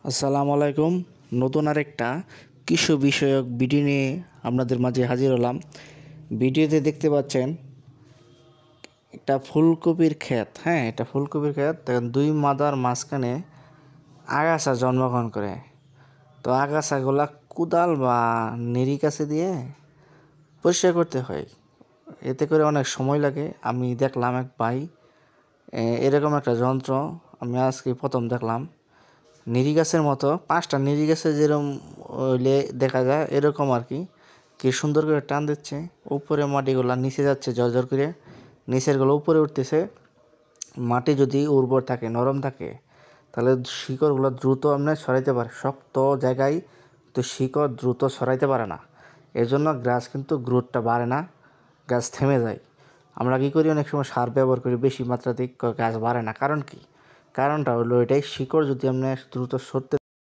আসসালামু আলাইকুম। নতুন আরেকটা কৃষি বিষয়ক ভিডিও নিয়ে আপনাদের মাঝে হাজির হলাম। ভিডিওতে দেখতে পাচ্ছেন একটা ফুলকপির ক্ষেত। হ্যাঁ, এটা ফুলকপির ক্ষেত। দেখেন দুই মাদার মাঝখানে আগাছা জন্মগ্রহণ করে। তো আগাছাগুলা কোদাল বা নিরিকাছে দিয়ে পরিষ্কার করতে হয়। এতে করে অনেক সময় লাগে। আমি দেখলাম এক ভাই এরকম একটা যন্ত্র আমি আজকে প্রথম দেখলাম। নিরি গাছের মতো 5টা নিরি গাছে যেরকম হইলে দেখা যায় এরকম আর কি সুন্দর করে টান দিচ্ছে। উপরে মাটিগুলা নিচে যাচ্ছে ঝরঝর করে, নিচেরগুলো উপরে উঠতেছে। মাটি যদি উর্বর থাকে, নরম থাকে, তাহলে শিকড়গুলো দ্রুত আপনি সরাইতে পারে। শক্ত জায়গায় তো শিকড় দ্রুত সরাইতে পারে না, এর জন্য গাছ কিন্তু গ্রোথটা বাড়ে না, গাছ থেমে যায়। আমরা কী করি, অনেক সময় সার ব্যবহার করি বেশি মাত্রাধিক, গাছ বাড়ে না। কারণ কি? কারণটা হলো এটাই, শিকড় যদি আপনি দ্রুত সরতে